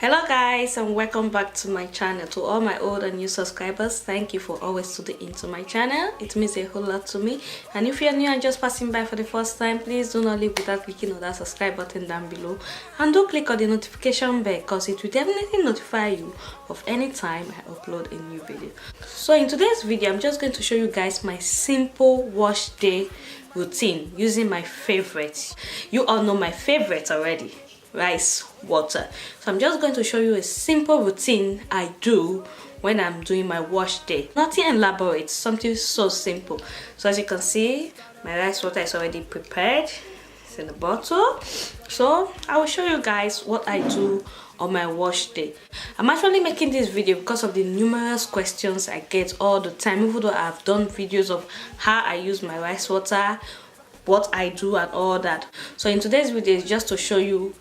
Hello guys, and welcome back to my channel. To all my old and new subscribers, thank you for always tuning into my channel. It means a whole lot to me. And if you're new and just passing by for the first time, please do not leave without clicking on that subscribe button down below, and do click on the notification bell because it will definitely notify you of any time I upload a new video. So in today's video, I'm just going to show you guys my simple wash day routine using my favorite. You all know my favorite already, rice water. So I'm just going to show you a simple routine I do when I'm doing my wash day. Nothing elaborate, something so simple. So as you can see, my rice water is already prepared. It's in the bottle. So I will show you guys what I do on my wash day. I'm actually making this video because of the numerous questions I get all the time, even though I've done videos of how I use my rice water, what I do and all that. So in today's video is just to show you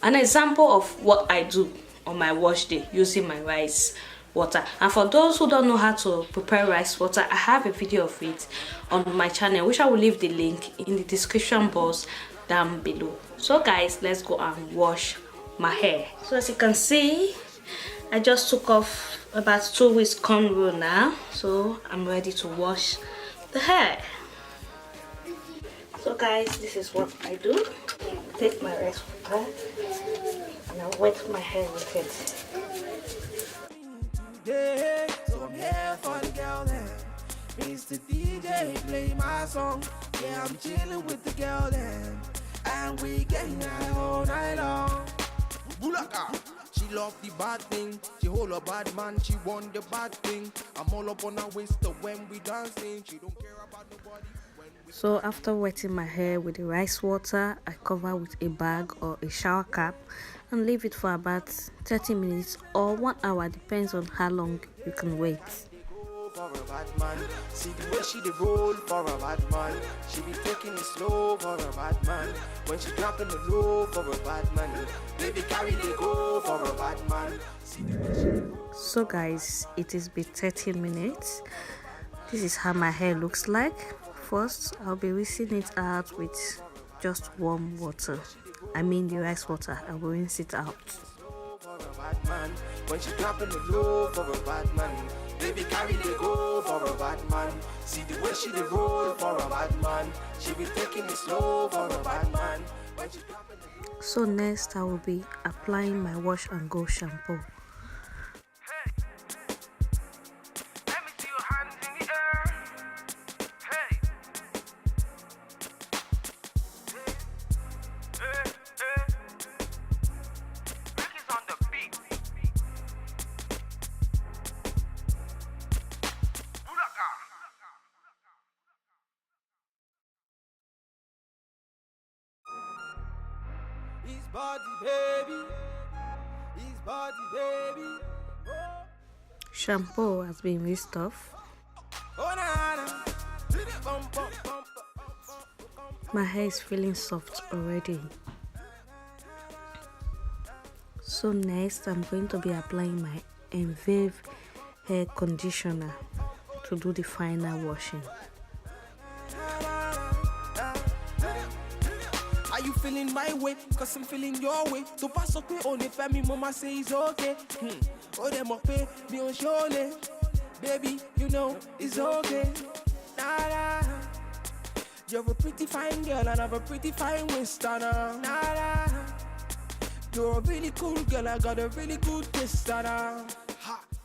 an example of what I do on my wash day using my rice water. And for those who don't know how to prepare rice water, I have a video of it on my channel, which I will leave the link in the description box down below. So guys, let's go and wash my hair. So as you can see, I just took off about 2 weeks cornrow now, so I'm ready to wash the hair. So guys, this is what I do. Take my rice water and I wet my hair with it. Today, so I'm here for the girl then. Mr. DJ, play my song. Yeah, I'm chilling with the girl then. And we getting high all night long. Bulaka. She love the bad thing. She hold a bad man. She want the bad thing. I'm all up on her waist when we dancing. She don't care about nobody. So after wetting my hair with the rice water, I cover with a bag or a shower cap and leave it for about 30 minutes or 1 hour, depends on how long you can wait. For a bad man, see the way she dey roll for a bad man. She be taking it slow for a bad man. When she dropping the low for a bad man, baby carry the go for a bad man. See the way she dey roll. So guys, it is been 30 minutes. This is how my hair looks like. First, I'll be rinsing it out with just warm water. I mean the rice water. I will rinse it out. For a bad man, when she dropping the low for a bad man, baby carry the go for a bad man. See the way she dey roll for a bad man. She be taking it slow for a bad man. When she dropping the low. So next, I will be applying my wash and go shampoo. His body, baby. His body, baby. Oh, Shampoo has been rinsed off. oh na na. Bump, bump, bump, My hair is feeling soft already. So next, I'm going to be applying my Envave hair conditioner to do the final washing. Are you feeling my way? Cause I'm feeling your way. So pass up on it, family, mama say it's okay. Oh, them up pay me on surely. Baby, you know it's okay. Nah, nah. You're a pretty fine girl and I have a pretty fine waist. Nah, nah. You're a really cool girl, I got a really good taste. Ha,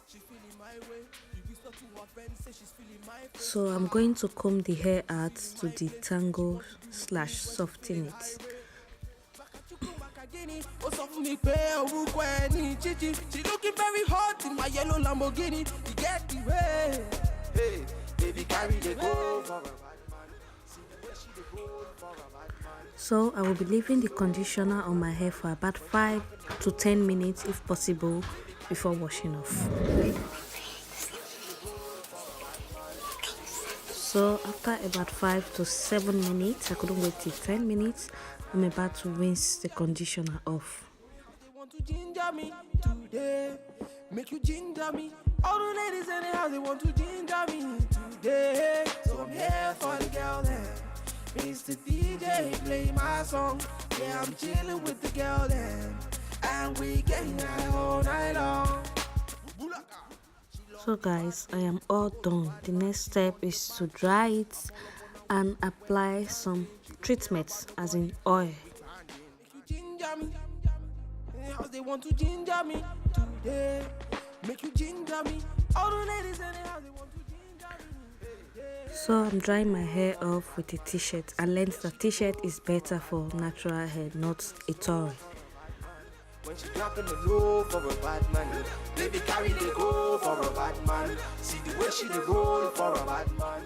she feeling my way. You whisper to her friends, say she's feeling my way. So I'm going to comb the hair out to detangle/soften it. She looking very hot in my yellow Lamborghini. You get the way. Hey, baby, carry the go for a bad man. See the way she dey roll for a bad man. So I will be leaving the conditioner on my hair for about 5 to 10 minutes if possible before washing off. So after about 5 to 7 minutes, I couldn't wait till 10 minutes, I'm about to rinse the conditioner off. They want to ginger me today, make you ginger me. All the ladies in the house, they want to ginger me today. So I'm here for the girl then. Mr. DJ, play my song. Yeah, I'm chilling with the girl then. and we getting high all night long. So guys, I am all done. The next step is to dry it and apply some treatments, as in oil. Make you ginger me. House they want to ginger me today. Make you ginger me. All the ladies in the house they want to ginger me. So I'm drying my hair off with a t-shirt. I learned that t-shirt is better for natural hair, not a towel. When she dropping the low for a bad man, baby carry the go for a bad man. See the way she the roll for a bad man.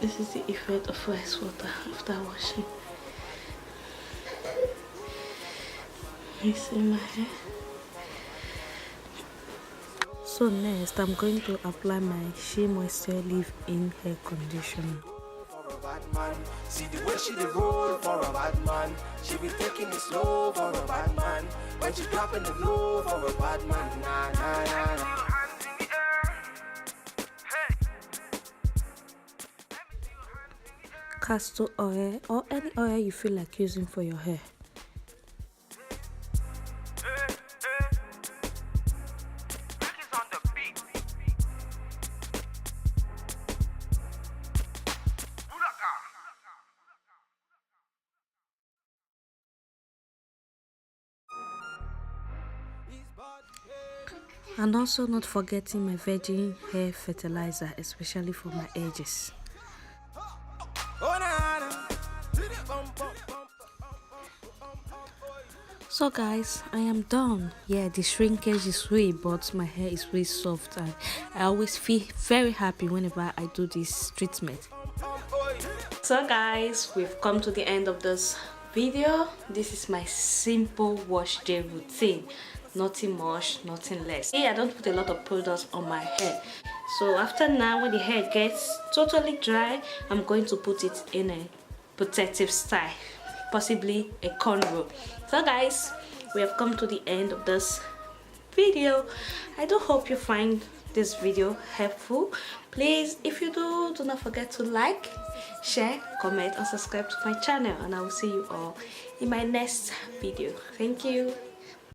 This is the effect of rice water after washing. You see my hair? So next, I'm going to apply my Shea Moisture Leave-In Hair Conditioner. For a bad man, see the way she the roll for a bad man. She be taking it slow for a bad man. When she dropping the low for a bad man, nah nah nah nah. Castor oil or any oil you feel like using for your hair. And also not forgetting my virgin hair fertilizer, especially for my edges. So guys, I am done. Yeah, the shrinkage is way, but my hair is way soft, and I always feel very happy whenever I do this treatment. So guys, we've come to the end of this video. This is my simple wash day routine. Nothing much, nothing less. Hey, I don't put a lot of products on my hair. So after now, when the hair gets totally dry, I'm going to put it in a protective style, possibly a cornrow. So guys, we have come to the end of this video. I do hope you find this video helpful. Please, if you do not forget to like, share, comment and subscribe to my channel, and I will see you all in my next video. Thank you.